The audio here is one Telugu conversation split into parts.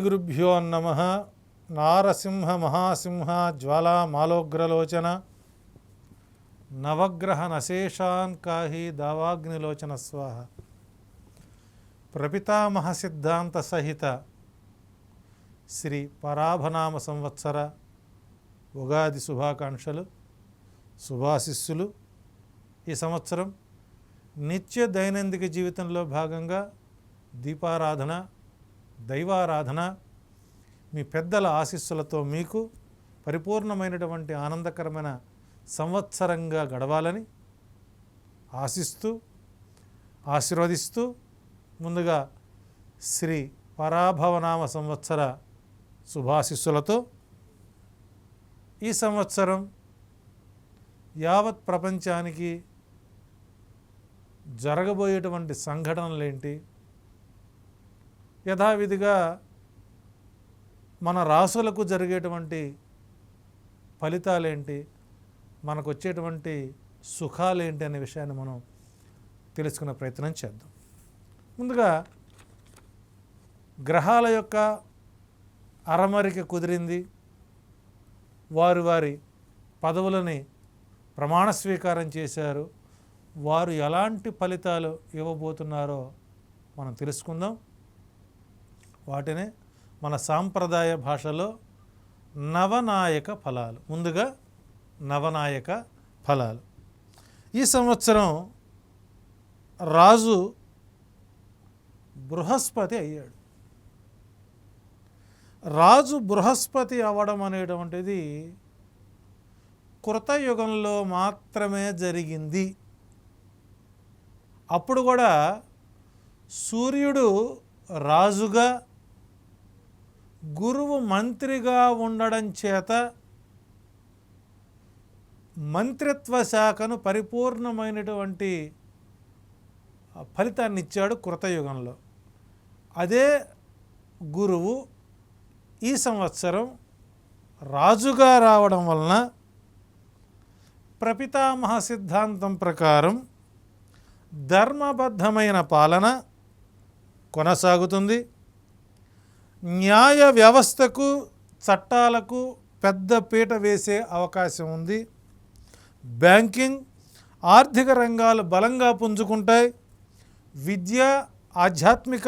గురుభ్యో నమః. నారసింహ మహాసింహ జ్వాలా మాలోగ్రలోచన నవగ్రహ నశేషాన్ కాహి దావాగ్నిలోచన స్వాహ. ప్రపితామహ సిద్ధాంత సహిత శ్రీ పరాభనామ సంవత్సర ఉగాది శుభాకాంక్షలు, శుభాశిస్సులు. ఈ సంవత్సరం నిత్య దైనందిక జీవితంలో భాగంగా దీపారాధన, దైవారాధన, మీ పెద్దల ఆశీస్సులతో మీకు పరిపూర్ణమైనటువంటి ఆనందకరమైన సంవత్సరంగా గడవాలని ఆశిస్తూ ఆశీర్వదిస్తూ, ముందుగా శ్రీ పరాభవనామ సంవత్సర శుభాశిస్సులతో ఈ సంవత్సరం యావత్ ప్రపంచానికి జరగబోయేటువంటి సంఘటనలేంటి, యథావిధిగా మన రాసులకు జరిగేటువంటి ఫలితాలేంటి, మనకు వచ్చేటువంటి సుఖాలేంటి అనే విషయాన్ని మనం తెలుసుకునే ప్రయత్నం చేద్దాం. ముందుగా గ్రహాల యొక్క అరమరిక కుదిరింది. వారి వారి పదవులని ప్రమాణ స్వీకారం చేశారు. వారు ఎలాంటి ఫలితాలు ఇవ్వబోతున్నారో మనం తెలుసుకుందాం. వాటినే మన సాంప్రదాయ భాషలో నవనాయక ఫలాలు. ముందుగా నవనాయక ఫలాలు. ఈ సంవత్సరం రాజు బృహస్పతి అయ్యాడు. రాజు బృహస్పతి అవ్వడం అనేటువంటిది కృతయుగంలో మాత్రమే జరిగింది. అప్పుడు కూడా సూర్యుడు రాజుగా, గురువు మంత్రిగా ఉండడం చేత మంత్రిత్వ శాఖను పరిపూర్ణమైనటువంటి ఫలితాన్ని ఇచ్చాడు కృతయుగంలో. అదే గురువు ఈ సంవత్సరం రాజుగా రావడం వలన ప్రపితామహ సిద్ధాంతం ప్రకారం ధర్మబద్ధమైన పాలన కొనసాగుతుంది. న్యాయ వ్యవస్థకు, చట్టాలకు పెద్ద పీట వేసే అవకాశం ఉంది. బ్యాంకింగ్, ఆర్థిక రంగాలు బలంగా పుంజుకుంటాయి. విద్య, ఆధ్యాత్మిక,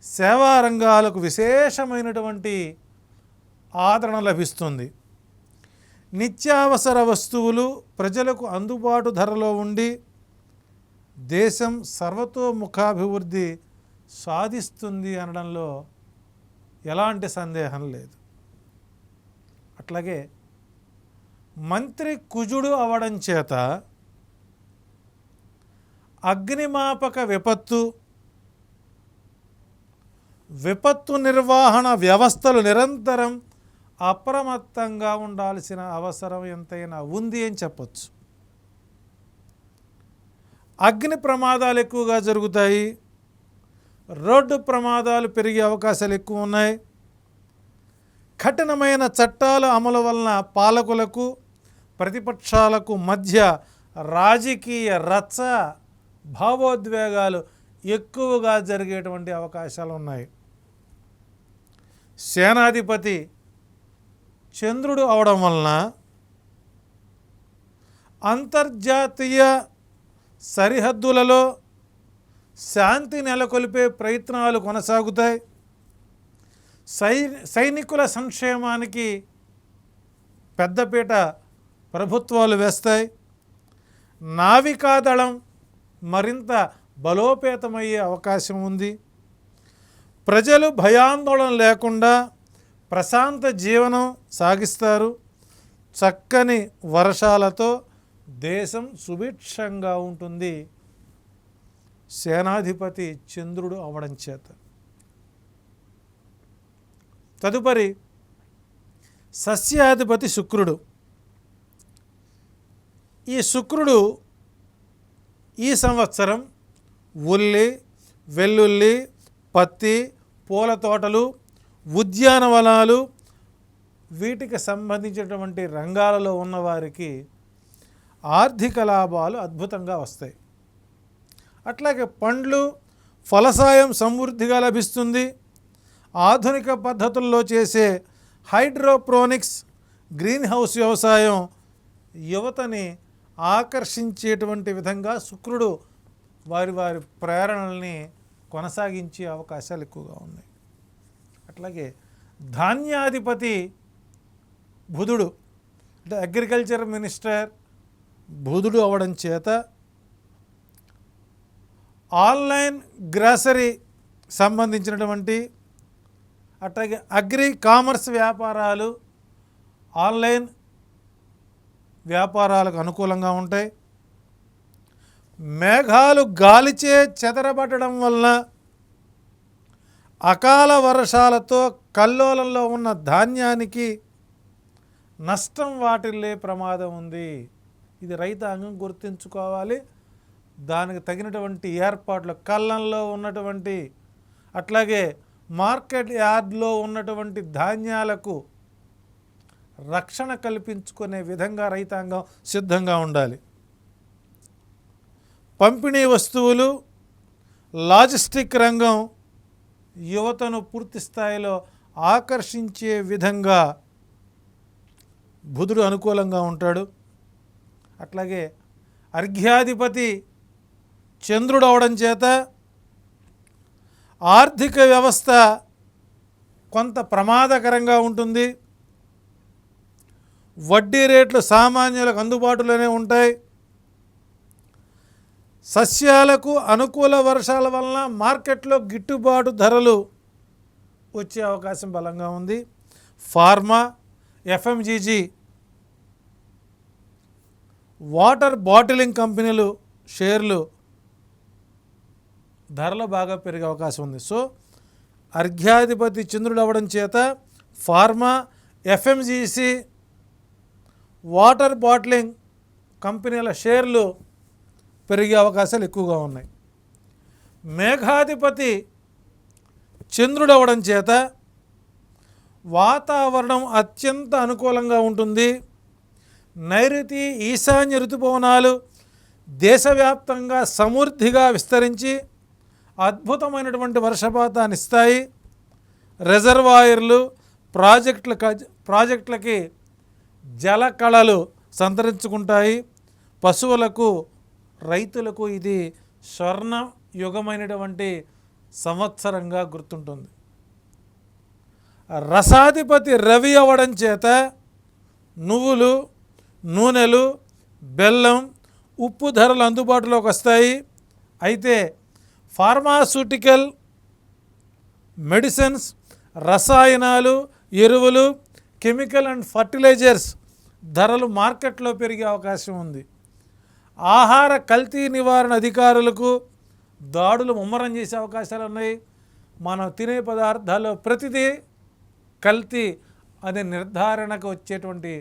సేవా రంగాలకు విశేషమైనటువంటి ఆదరణ లభిస్తుంది. నిత్యావసర వస్తువులు ప్రజలకు అందుబాటు ధరలో ఉండి దేశం సర్వతోముఖాభివృద్ధి సాధిస్తుంది అనడంలో ఎలాంటి సందేహం లేదు. అట్లాగే మంత్రి కుజుడు అవడం చేత అగ్నిమాపక విపత్తు నిర్వహణ వ్యవస్థలు నిరంతరం అప్రమత్తంగా ఉండాల్సిన అవసరం ఎంతైనా ఉంది అని చెప్పచ్చు. అగ్ని ప్రమాదాలు ఎక్కువగా జరుగుతాయి. రోడ్డు ప్రమాదాలు పెరిగే అవకాశాలు ఎక్కువ ఉన్నాయి. కఠినమైన చట్టాల అమలు వలన పాలకులకు, ప్రతిపక్షాలకు మధ్య రాజకీయ రచ్చ, భావోద్వేగాలు ఎక్కువగా జరిగేటువంటి అవకాశాలు ఉన్నాయి. సేనాధిపతి చంద్రుడు అవడం వలన అంతర్జాతీయ సరిహద్దులలో శాంతి నెలకొల్పే ప్రయత్నాలు కొనసాగుతాయి. సైనికుల సంక్షేమానికి పెద్దపీట ప్రభుత్వాలు వేస్తాయి. నావికాదళం మరింత బలోపేతమయ్యే అవకాశం ఉంది. ప్రజలు భయాందోళన లేకుండా ప్రశాంత జీవనం సాగిస్తారు. చక్కని వర్షాలతో దేశం సుభిక్షంగా ఉంటుంది సేనాధిపతి చంద్రుడు అవడం చేత. తదుపరి సస్యాధిపతి శుక్రుడు. ఈ శుక్రుడు ఈ సంవత్సరం ఉల్లి, వెల్లుల్లి, పత్తి, పూల తోటలు, ఉద్యానవనాలు, వీటికి సంబంధించినటువంటి రంగాలలో ఉన్నవారికి ఆర్థిక లాభాలు అద్భుతంగా వస్తాయి. అట్లాగే పండ్లు, ఫలసాయం సమృద్ధిగా లభిస్తుంది. ఆధునిక పద్ధతుల్లో చేసే హైడ్రోపోనిక్స్ గ్రీన్ హౌస్ వ్యవసాయం యువతని ఆకర్షించేటువంటి విధంగా శుక్రుడు వారి వారి ప్రేరణల్ని కొనసాగించే అవకాశాలు ఎక్కువగా ఉన్నాయి. అట్లాగే ధాన్యాధిపతి బుధుడు అంటే అగ్రికల్చర్ మినిస్టర్ బుధుడు అవ్వడం చేత ఆన్లైన్ గ్రాసరీ సంబంధించినటువంటి అట్లాగే అగ్రి కామర్స్ వ్యాపారాలు ఆన్లైన్ వ్యాపారాలకు అనుకూలంగా ఉంటాయి. మేఘాలు గాలిచే చెదరబడడం వలన అకాల వర్షాలతో కల్లోలంలో ఉన్న ధాన్యానికి నష్టం వాటిల్లే ప్రమాదం ఉంది. ఇది రైతాంగం గుర్తుంచుకోవాలి. దానికి తగినటువంటి ఏర్పాట్లు కళ్ళంలో ఉన్నటువంటి అట్లాగే మార్కెట్ యార్డ్లో ఉన్నటువంటి ధాన్యాలకు రక్షణ కల్పించుకునే విధంగా రైతాంగం సిద్ధంగా ఉండాలి. పంపిణీ వస్తువులు లాజిస్టిక్ రంగం యువతను పూర్తి స్థాయిలో ఆకర్షించే విధంగా బుధుడు అనుకూలంగా ఉంటాడు. అట్లాగే అర్ఘ్యాధిపతి చంద్రుడు అవడం చేత ఆర్థిక వ్యవస్థ కొంత ప్రమాదకరంగా ఉంటుంది. వడ్డీ రేట్లు సామాన్యులకు అందుబాటులోనే ఉంటాయి. సస్యాలకు అనుకూల వర్షాల వలన మార్కెట్లో గిట్టుబాటు ధరలు వచ్చే అవకాశం బలంగా ఉంది. ఫార్మా, ఎఫ్ఎంజీజీ, వాటర్ బాటిలింగ్ కంపెనీలు షేర్లు ధరలు బాగా పెరిగే అవకాశం ఉంది. సో అర్ఘ్యాధిపతి చంద్రుడు అవ్వడం చేత ఫార్మా, ఎఫ్ఎంజీసీ, వాటర్ బాటిలింగ్ కంపెనీల షేర్లు పెరిగే అవకాశాలు ఎక్కువగా ఉన్నాయి. మేఘాధిపతి చంద్రుడు అవ్వడం చేత వాతావరణం అత్యంత అనుకూలంగా ఉంటుంది. నైరుతి ఈశాన్య ఋతుపవనాలు దేశవ్యాప్తంగా సమృద్ధిగా విస్తరించి అద్భుతమైనటువంటి వర్షపాతాన్ని ఇస్తాయి. రిజర్వాయర్లు ప్రాజెక్టులకి జల కళలు సంతరించుకుంటాయి. పశువులకు రైతులకు ఇది స్వర్ణ యుగమైనటువంటి సంవత్సరంగా గుర్తుంటుంది. రసాధిపతి రవి అవ్వడం చేత నువ్వులు, నూనెలు, బెల్లం, ఉప్పు ధరలు అందుబాటులోకి వస్తాయి. అయితే ఫార్మాస్యూటికల్, మెడిసిన్స్, రసాయనాలు, ఎరువులు, కెమికల్ అండ్ ఫర్టిలైజర్స్ ధరలు మార్కెట్లో పెరిగే అవకాశం ఉంది. ఆహార కల్తీ నివారణ అధికారులకు దాడులు ముమ్మరం చేసే అవకాశాలు ఉన్నాయి. మనం తినే పదార్థాల్లో ప్రతిదీ కల్తీ అనే నిర్ధారణకు వచ్చేటువంటి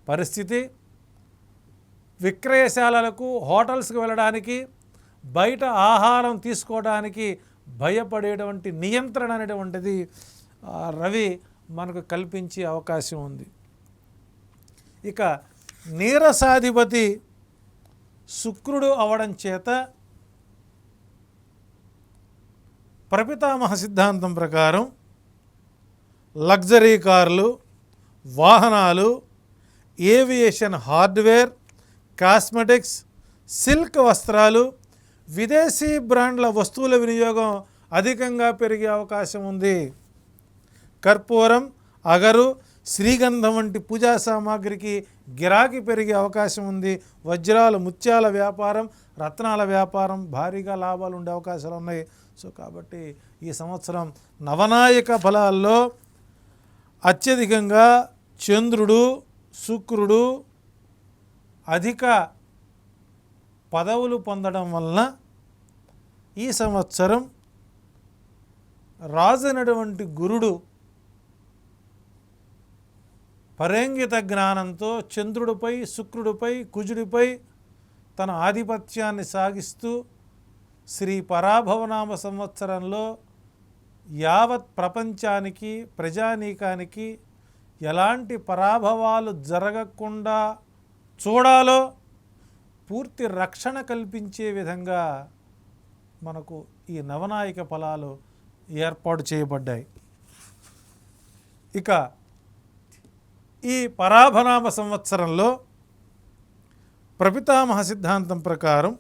పరిస్థితి. విక్రయశాలలకు, హోటల్స్కి వెళ్ళడానికి, బయట ఆహారం తీసుకోవడానికి భయపడేటువంటి నియంత్రణ అనేటువంటిది రవి మనకు కల్పించే అవకాశం ఉంది. ఇక నీరసాధిపతి శుక్రుడు అవడం చేత ప్రపితామహ సిద్ధాంతం ప్రకారం లగ్జరీ కార్లు, వాహనాలు, ఏవియేషన్ హార్డ్వేర్, కాస్మెటిక్స్, సిల్క్ వస్త్రాలు, విదేశీ బ్రాండ్ల వస్తువుల వినియోగం అధికంగా పెరిగే అవకాశం ఉంది. కర్పూరం, అగరు, శ్రీగంధం వంటి పూజా సామాగ్రికి గిరాకీ పెరిగే అవకాశం ఉంది. వజ్రాలు, ముత్యాల వ్యాపారం, రత్నాల వ్యాపారం భారీగా లాభాలు ఉండే అవకాశాలు ఉన్నాయి. సో కాబట్టి ఈ సంవత్సరం నవనాయక ఫలాల్లో అత్యధికంగా చంద్రుడు, శుక్రుడు అధిక పదవులు పొందడం వలన ఈ సంవత్సరం రాజైనటువంటి గురుడు పరేంగిత జ్ఞానంతో చంద్రుడిపై, శుక్రుడిపై, కుజుడిపై తన ఆధిపత్యాన్ని సాగిస్తూ శ్రీ పరాభవనామ సంవత్సరంలో యావత్ ప్రపంచానికి, ప్రజానీకానికి ఎలాంటి పరాభవాలు జరగకుండా చూడాలో పూర్తి రక్షణ కల్పించే విధంగా మనకు ఈ నవనాయక ఫలాలు ఏర్పాటు చేయబడ్డాయి. ఇక ఈ పరాభనామ సంవత్సరంలో ప్రపితామహ సిద్ధాంతం ప్రకారం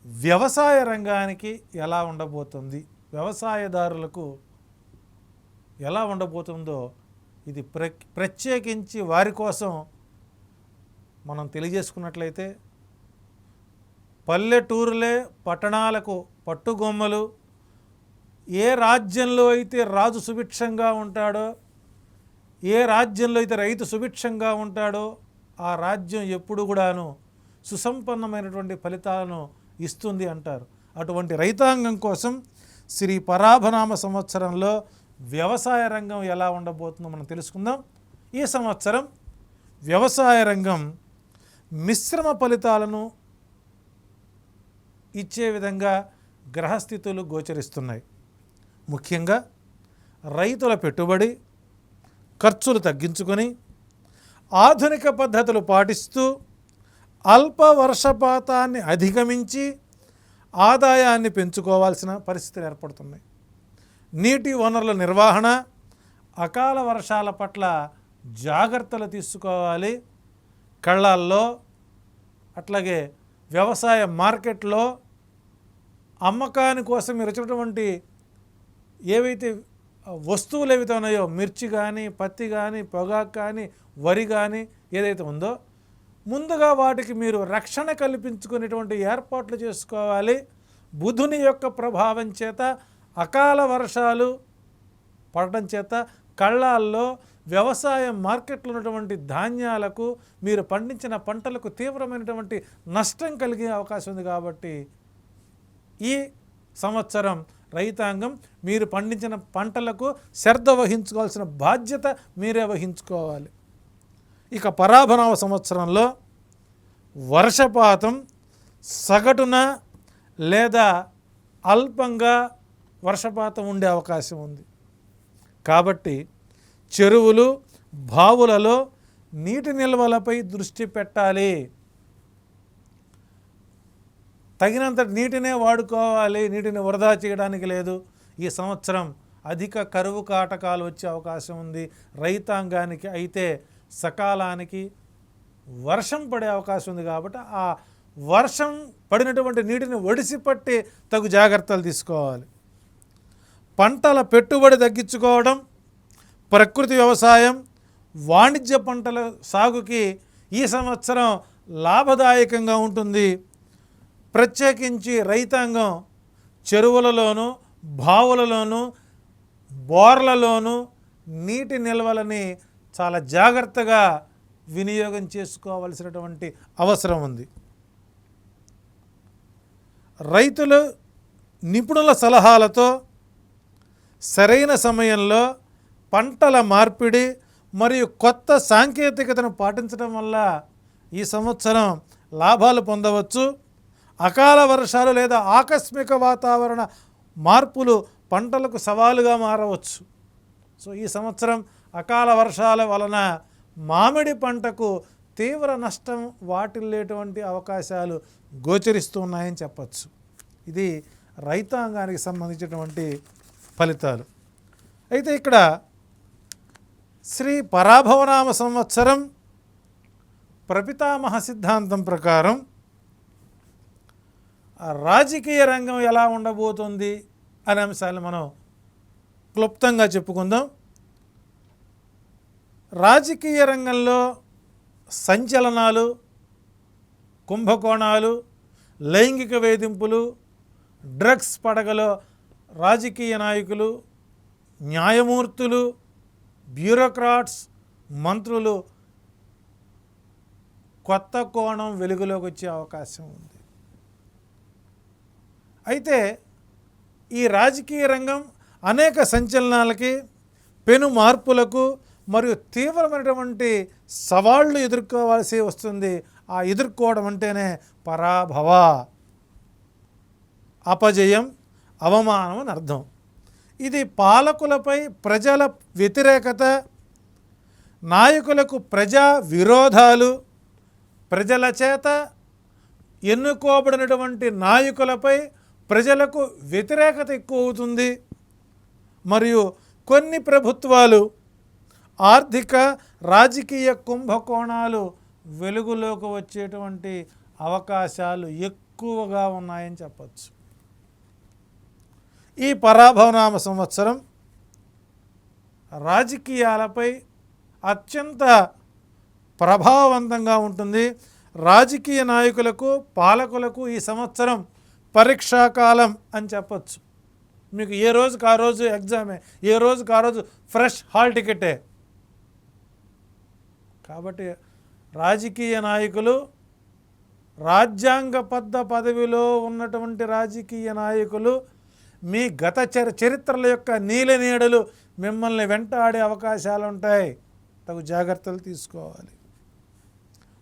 వ్యవసాయ రంగానికి ఎలా ఉండబోతుంది, వ్యవసాయదారులకు ఎలా ఉండబోతుందో ఇది ప్రత్యేకించి వారి కోసం మనం తెలియజేసుకున్నట్లయితే పల్లెటూరులే పట్టణాలకు పట్టుగొమ్మలు. ఏ రాజ్యంలో అయితే రాజు సుభిక్షంగా ఉంటాడో, ఏ రాజ్యంలో అయితే రైతు సుభిక్షంగా ఉంటాడో ఆ రాజ్యం ఎప్పుడు కూడాను సుసంపన్నమైనటువంటి ఫలితాలను ఇస్తుంది అంటారు. అటువంటి రైతాంగం కోసం శ్రీ పరాభనామ సంవత్సరంలో వ్యవసాయ రంగం ఎలా ఉండబోతుందో మనం తెలుసుకుందాం. ఈ సంవత్సరం వ్యవసాయ రంగం మిశ్రమ ఫలితాలను ఇచ్చే విధంగా గ్రహస్థితులు గోచరిస్తున్నాయి. ముఖ్యంగా రైతుల పెట్టుబడి ఖర్చులు తగ్గించుకొని ఆధునిక పద్ధతులు పాటిస్తూ అల్ప వర్షపాతాన్ని అధిగమించి ఆదాయాన్ని పెంచుకోవాల్సిన పరిస్థితులు ఏర్పడుతున్నాయి. నీటి వనరుల నిర్వహణ, అకాల వర్షాల పట్ల జాగ్రత్తలు తీసుకోవాలి. కళ్ళాల్లో అట్లాగే వ్యవసాయ మార్కెట్లో అమ్మకాని కోసం మీరు వచ్చినటువంటి ఏవైతే వస్తువులు ఏవైతే ఉన్నాయో, మిర్చి కానీ, పత్తి కానీ, పొగాకు కానీ, వరి కానీ ఏదైతే ఉందో ముందుగా వాటికి మీరు రక్షణ కల్పించుకునేటువంటి ఏర్పాట్లు చేసుకోవాలి. బుధుని యొక్క ప్రభావం చేత అకాల వర్షాలు పడటం చేత కళ్ళాల్లో వ్యవసాయ మార్కెట్లో ఉన్నటువంటి ధాన్యాలకు, మీరు పండించిన పంటలకు తీవ్రమైనటువంటి నష్టం కలిగే అవకాశం ఉంది. కాబట్టి ఈ సంవత్సరం రైతాంగం మీరు పండించిన పంటలకు శ్రద్ధ వహించుకోవాల్సిన బాధ్యత మీరే వహించుకోవాలి. ఇక పరాభనామ సంవత్సరంలో వర్షపాతం సగటున లేదా అల్పంగా వర్షపాతం ఉండే అవకాశం ఉంది. కాబట్టి చెరువులు, బావులలో నీటి నిల్వలపై దృష్టి పెట్టాలి. తగినంత నీటినే వాడుకోవాలి, నీటిని వృధా చేయడానికి లేదు. ఈ సంవత్సరం అధిక కరువు కాటకాలు వచ్చే అవకాశం ఉంది. రైతాంగానికి అయితే సకాలానికి వర్షం పడే అవకాశం ఉంది. కాబట్టి ఆ వర్షం పడినటువంటి నీటిని ఒడిసిపట్టి తగు జాగ్రత్తలు తీసుకోవాలి. పంటల పెట్టుబడి తగ్గించుకోవడం, ప్రకృతి వ్యవసాయం, వాణిజ్య పంటల సాగుకి ఈ సంవత్సరం లాభదాయకంగా ఉంటుంది. ప్రత్యేకించి రైతాంగం చెరువులలోనూ, బావులలోనూ, బోర్లలోనూ నీటి నిల్వలని చాలా జాగ్రత్తగా వినియోగం చేసుకోవలసినటువంటి అవసరం ఉంది. రైతులు నిపుణుల సలహాలతో సరైన సమయంలో పంటల మార్పిడి మరియు కొత్త సాంకేతికతను పాటించడం వల్ల ఈ సంవత్సరం లాభాలు పొందవచ్చు. అకాల వర్షాలు లేదా ఆకస్మిక వాతావరణ మార్పులు పంటలకు సవాలుగా మారవచ్చు. సో ఈ సంవత్సరం అకాల వర్షాల వలన మామిడి పంటకు తీవ్ర నష్టం వాటిల్లేటువంటి అవకాశాలు గోచరిస్తున్నాయని చెప్పచ్చు. ఇది రైతాంగానికి సంబంధించినటువంటి ఫలితాలు. అయితే ఇక్కడ శ్రీ పరాభవనామ సంవత్సరం ప్రపితామహ సిద్ధాంతం ప్రకారం రాజకీయ రంగం ఎలా ఉండబోతుంది అనే అంశాలను మనం క్లుప్తంగా చెప్పుకుందాం. రాజకీయ రంగంలో సంచలనాలు, కుంభకోణాలు, లైంగిక వేధింపులు, డ్రగ్స్ పడగలో రాజకీయ నాయకులు, న్యాయమూర్తులు, బ్యూరోక్రాట్స్, మంత్రులు కొత్త కోణం వెలుగులోకి వచ్చే అవకాశం ఉంది. అయితే ఈ రాజకీయ రంగం అనేక సంచలనాలకి, పెను మార్పులకు మరియు తీవ్రమైనటువంటి సవాళ్లు ఎదుర్కోవాల్సి వస్తుంది. ఆ ఎదుర్కోవడం అంటేనే పరాభవ, అపజయం, అవమానం అని అర్థం. ఇది పాలకులపై ప్రజల వ్యతిరేకత, నాయకులకు ప్రజా విరోధాలు, ప్రజల చేత ఎన్నుకోబడినటువంటి నాయకులపై ప్రజలకు వ్యతిరేకత ఎక్కువ అవుతుంది. మరియు కొన్ని ప్రభుత్వాలు ఆర్థిక రాజకీయ కుంభకోణాలు వెలుగులోకి వచ్చేటువంటి అవకాశాలు ఎక్కువగా ఉన్నాయని చెప్పచ్చు. ఈ పరాభవనామ సంవత్సరం రాజకీయాలపై అత్యంత ప్రభావవంతంగా ఉంటుంది. రాజకీయ నాయకులకు, పాలకులకు ఈ సంవత్సరం పరీక్షాకాలం అని చెప్పచ్చు. మీకు ఏ రోజుకి ఆ రోజు ఎగ్జామే, ఏ రోజుకి ఆ రోజు ఫ్రెష్ హాల్ టికెటే. కాబట్టి రాజకీయ నాయకులు, రాజ్యాంగబద్ధ పదవిలో ఉన్నటువంటి రాజకీయ నాయకులు, మీ గత చరిత్రల యొక్క నీడలు మిమ్మల్ని వెంటాడే అవకాశాలు ఉంటాయి. తగు జాగ్రత్తలు తీసుకోవాలి.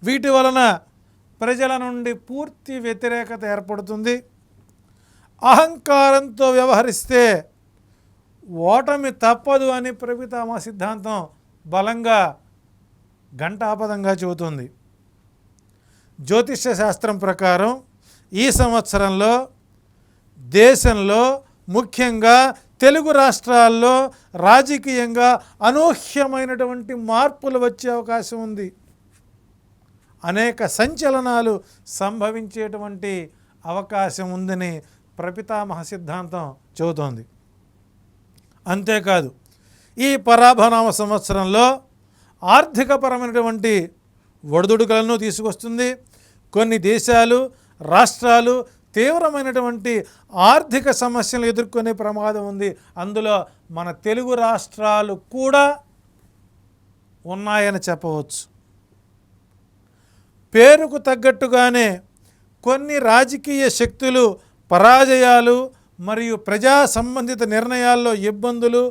వీటి వలన ప్రజల నుండి పూర్తి వ్యతిరేకత ఏర్పడుతుంది. అహంకారంతో వ్యవహరిస్తే ఓటమి తప్పదు అని ప్రపితామహ సిద్ధాంతం బలంగా ఘంటాపదంగా చెబుతుంది. జ్యోతిష్య శాస్త్రం ప్రకారం ఈ సంవత్సరంలో దేశంలో, ముఖ్యంగా తెలుగు రాష్ట్రాల్లో రాజకీయంగా అనూహ్యమైనటువంటి మార్పులు వచ్చే అవకాశం ఉంది. అనేక సంచలనాలు సంభవించేటువంటి అవకాశం ఉందని ప్రపితామహ సిద్ధాంతం చెబుతోంది. అంతేకాదు, ఈ పరాభవనామ సంవత్సరంలో ఆర్థికపరమైనటువంటి ఒడిదుడుకులను తీసుకొస్తుంది. కొన్ని దేశాలు, రాష్ట్రాలు తీవ్రమైనటువంటి ఆర్థిక సమస్యలు ఎదుర్కొనే ప్రమాదం ఉంది. అందులో మన తెలుగు రాష్ట్రాలు కూడా ఉన్నాయని చెప్పవచ్చు. పేరుకు తగ్గట్టుగానే కొన్ని రాజకీయ శక్తులు పరాజయాలు మరియు ప్రజా సంబంధిత నిర్ణయాల్లో ఇబ్బందులు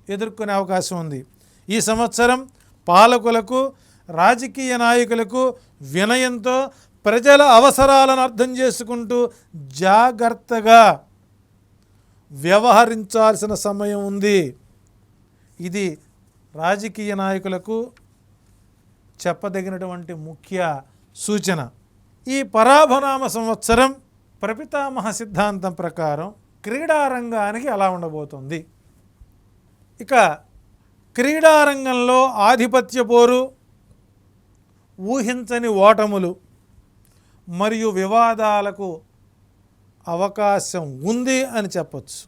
ఎదుర్కొనే అవకాశం ఉంది. ఈ సంవత్సరం పాలకులకు, రాజకీయ నాయకులకు వినయంతో ప్రజల అవసరాలను అర్థం చేసుకుంటూ జాగ్రత్తగా వ్యవహరించాల్సిన సమయం ఉంది. ఇది రాజకీయ నాయకులకు చెప్పదగినటువంటి ముఖ్య సూచన. ఈ పరాభవనామ సంవత్సరం ప్రపితామహ సిద్ధాంతం ప్రకారం క్రీడారంగానికి ఎలా ఉండబోతుంది? ఇక క్రీడారంగంలో ఆధిపత్య పోరు, ఊహించని ఓటములు మరియు వివాదాలకు అవకాశం ఉంది అని చెప్పచ్చు.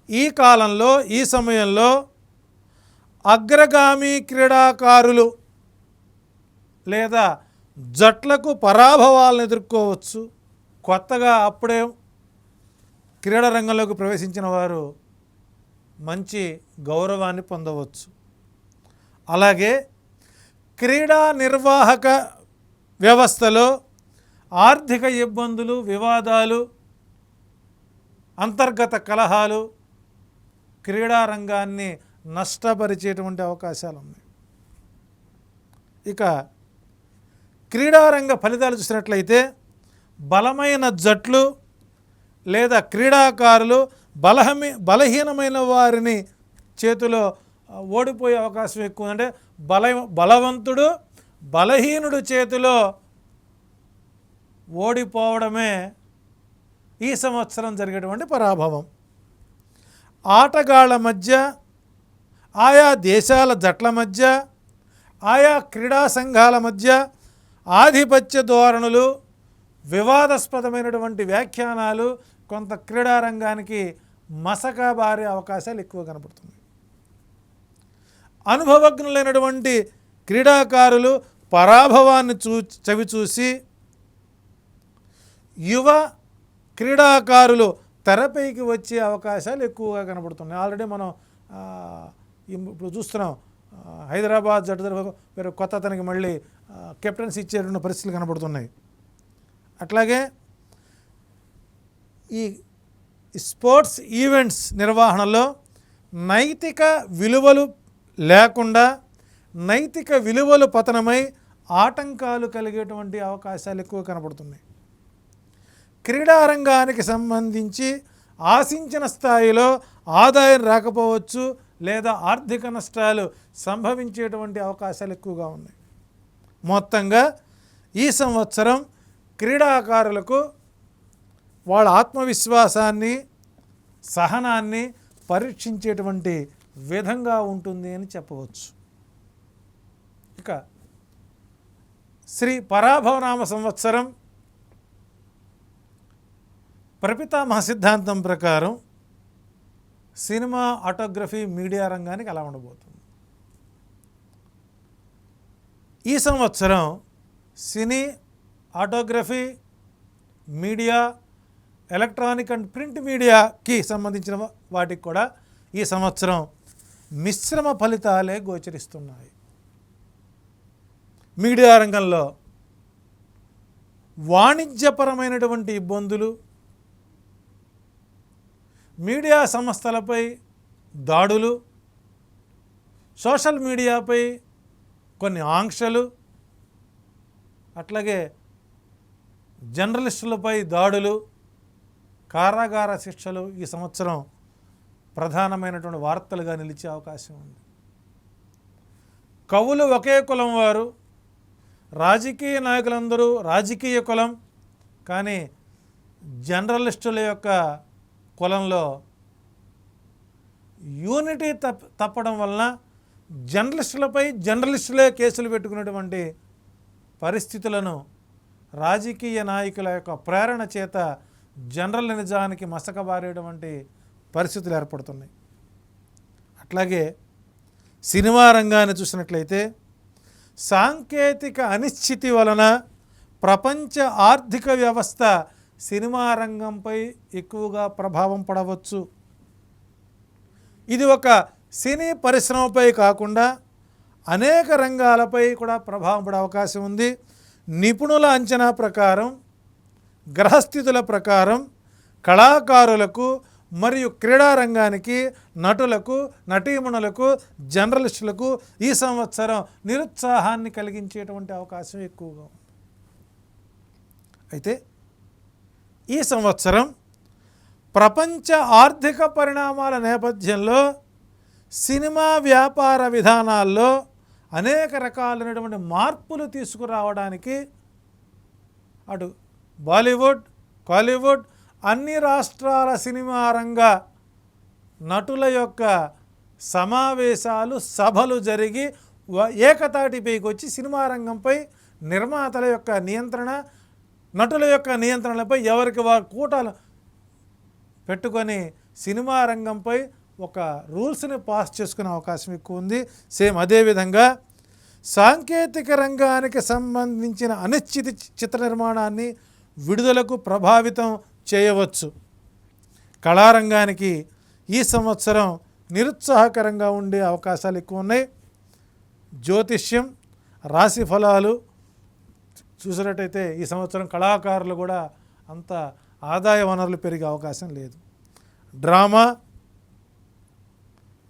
ఈ కాలంలో, ఈ సమయంలో అగ్రగామి క్రీడాకారులు లేదా జట్లకు పరాభవాలను ఎదుర్కోవచ్చు. కొత్తగా అప్పుడే క్రీడా రంగంలోకి ప్రవేశించిన వారు మంచి గౌరవాన్ని పొందవచ్చు. అలాగే క్రీడా నిర్వాహక వ్యవస్థలో ఆర్థిక ఇబ్బందులు, వివాదాలు, అంతర్గత కలహాలు క్రీడా రంగాన్ని నష్టపరిచేటువంటి అవకాశాలు ఉన్నాయి. ఇక క్రీడారంగ ఫలితాలు చూసినట్లయితే బలమైన జట్లు లేదా క్రీడాకారులు బలహీనమైన వారిని చేతిలో ఓడిపోయే అవకాశం ఎక్కువ. అంటే బలవంతుడు బలహీనుడు చేతిలో ఓడిపోవడమే ఈ సంవత్సరం జరిగేటువంటి పరాభవం. ఆటగాళ్ల మధ్య, ఆయా దేశాల జట్ల మధ్య, ఆయా క్రీడా సంఘాల మధ్య ఆధిపత్య ధోరణులు, వివాదాస్పదమైనటువంటి వ్యాఖ్యానాలు కొంత క్రీడారంగానికి మసక బారే అవకాశాలు ఎక్కువ కనపడుతుంది. అనుభవజ్ఞులైనటువంటి క్రీడాకారులు పరాభవాన్ని చవిచూసి యువ క్రీడాకారులు తెరపైకి వచ్చే అవకాశాలు ఎక్కువగా కనబడుతున్నాయి. ఆల్రెడీ మనం ఇప్పుడు చూస్తున్నాం, హైదరాబాద్ జట్టు వేరే కొత్త అతనికి మళ్ళీ కెప్టెన్సీ ఇచ్చేటువంటి పరిస్థితులు కనబడుతున్నాయి. అట్లాగే ఈ స్పోర్ట్స్ ఈవెంట్స్ నిర్వహణలో నైతిక విలువలు లేకుండా, నైతిక విలువలు పతనమై ఆటంకాలు కలిగేటువంటి అవకాశాలు ఎక్కువ కనబడుతున్నాయి. క్రీడారంగానికి సంబంధించి ఆశించిన స్థాయిలో ఆదాయం రాకపోవచ్చు, లేదా ఆర్థిక నష్టాలు సంభవించేటువంటి అవకాశాలు ఎక్కువగా ఉన్నాయి. మొత్తంగా ఈ సంవత్సరం క్రీడాకారులకు వాళ్ళ ఆత్మవిశ్వాసాన్ని, సహనాన్ని, పరీక్షించేటువంటి విధంగా ఉంటుంది అని చెప్పవచ్చు. ఇక శ్రీ పరాభవనామ సంవత్సరం ప్రపితామహ సిద్ధాంతం ప్రకారం సినిమా, ఆటోగ్రఫీ, మీడియా రంగానికి అలా ఉండబోతుంది. ఈ సంవత్సరం సినీ, ఆటోగ్రఫీ, మీడియా, ఎలక్ట్రానిక్ అండ్ ప్రింట్ మీడియాకి సంబంధించిన వాటికి కూడా ఈ సంవత్సరం మిశ్రమ ఫలితాలే గోచరిస్తున్నాయి. మీడియా రంగంలో వాణిజ్యపరమైనటువంటి ఇబ్బందులు, మీడియా సంస్థలపై దాడులు, సోషల్ మీడియాపై కొన్ని ఆంక్షలు, అట్లాగే జర్నలిస్టులపై దాడులు, కారాగార శిక్షలు ఈ సంవత్సరం ప్రధానమైనటువంటి వార్తలుగా నిలిచే అవకాశం ఉంది. కవులు ఒకే కులం వారు, రాజకీయ నాయకులందరూ రాజకీయ కులం, కానీ జర్నలిస్టుల యొక్క కులంలో యూనిటీ తప్పడం వలన జర్నలిస్టులే కేసులు పెట్టుకున్నటువంటి పరిస్థితులను రాజకీయ నాయకుల యొక్క ప్రేరణ చేత జర్నలిజానికి మసకబారేటువంటి పరిస్థితులు ఏర్పడుతున్నాయి. అట్లాగే సినిమా రంగాన్ని చూసినట్లయితే సాంకేతిక అనిశ్చితి వలన ప్రపంచ ఆర్థిక వ్యవస్థ సినిమా రంగంపై ఎక్కువగా ప్రభావం పడవచ్చు. ఇది ఒక సినీ పరిశ్రమపై కాకుండా అనేక రంగాలపై కూడా ప్రభావం పడే అవకాశం ఉంది. నిపుణుల అంచనా ప్రకారం, గ్రహస్థితుల ప్రకారం కళాకారులకు మరియు క్రీడా రంగానికి, నటులకు, నటీమణులకు, జర్నలిస్టులకు ఈ సంవత్సరం నిరుత్సాహాన్ని కలిగించేటువంటి అవకాశం ఎక్కువగా ఉంది. అయితే ఈ సంవత్సరం ప్రపంచ ఆర్థిక పరిణామాల నేపథ్యంలో సినిమా వ్యాపార విధానాల్లో అనేక రకాలైనటువంటి మార్పులు తీసుకురావడానికి అటు బాలీవుడ్, కాలీవుడ్ అన్ని రాష్ట్రాల సినిమా రంగ నటుల యొక్క సమావేశాలు, సభలు జరిగి ఏకతాటిపైకి వచ్చి సినిమా రంగంపై నిర్మాతల యొక్క నియంత్రణ, నటుల యొక్క నియంత్రణలపై ఎవరికి వారు కూటలు పెట్టుకొని సినిమా రంగంపై ఒక రూల్స్ని పాస్ చేసుకునే అవకాశం ఎక్కువ ఉంది. సేమ్ అదేవిధంగా సాంకేతిక రంగానికి సంబంధించిన అనిశ్చిత చిత్ర నిర్మాణాన్ని, విడుదలకు ప్రభావితం చేయవచ్చు. కళారంగానికి ఈ సంవత్సరం నిరుత్సాహకరంగా ఉండే అవకాశాలు ఎక్కువ ఉన్నాయి. జ్యోతిష్యం, రాశి ఫలాలు చూసినట్టయితే ఈ సంవత్సరం కళాకారులు కూడా అంత ఆదాయ వనరులు పెరిగే అవకాశం లేదు. డ్రామా,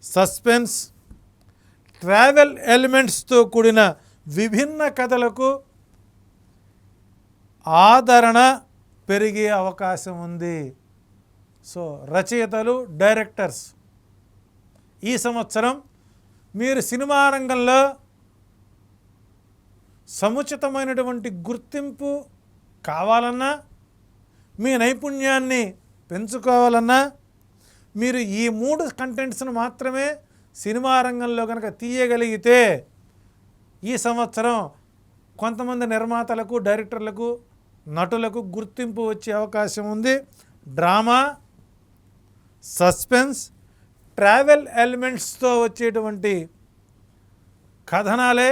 సస్పెన్స్, ట్రావెల్ ఎలిమెంట్స్తో కూడిన విభిన్న కథలకు ఆదరణ పెరిగే అవకాశం ఉంది. సో రచయితలు, డైరెక్టర్స్ ఈ సంవత్సరం మీరు సినిమా రంగంలో సముచితమైనటువంటి గుర్తింపు కావాలన్నా, మీ నైపుణ్యాన్ని పెంచుకోవాలన్నా మీరు ఈ 3 కంటెంట్స్ను మాత్రమే సినిమా రంగంలో కనుక తీయగలిగితే ఈ సంవత్సరం కొంతమంది నిర్మాతలకు, డైరెక్టర్లకు, నటులకు గుర్తింపు వచ్చే అవకాశం ఉంది. డ్రామా, సస్పెన్స్, ట్రావెల్ ఎలిమెంట్స్తో వచ్చేటువంటి కథనాలే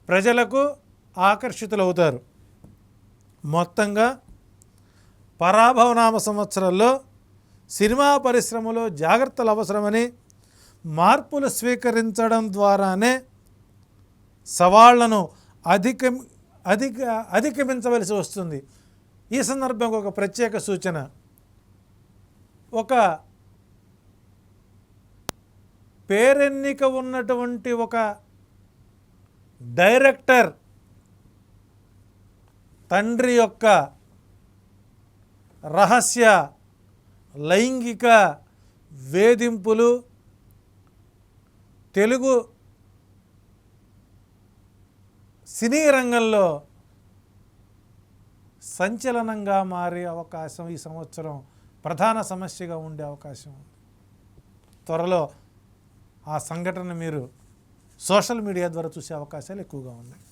ప్రజలకు ఆకర్షితులవుతారు. మొత్తంగా పరాభవనామ సంవత్సరంలో సినిమా పరిశ్రమలో జాగ్రత్తలు అవసరమని, మార్పులు స్వీకరించడం ద్వారానే సవాళ్లను అధిగమించవలసి వస్తుంది. ఈ సందర్భంగా ఒక ప్రత్యేక సూచన, ఒక పేరెన్నిక ఉన్నటువంటి ఒక డైరెక్టర్ తండ్రి యొక్క రహస్య లైంగిక వేధింపులు తెలుగు సినీ రంగంలో సంచలనంగా మారే అవకాశం ఈ సంవత్సరం ప్రధాన సమస్యగా ఉండే అవకాశం ఉంది. త్వరలో ఆ సంఘటన మీరు సోషల్ మీడియా ద్వారా చూసే అవకాశాలు ఎక్కువగా ఉన్నాయి.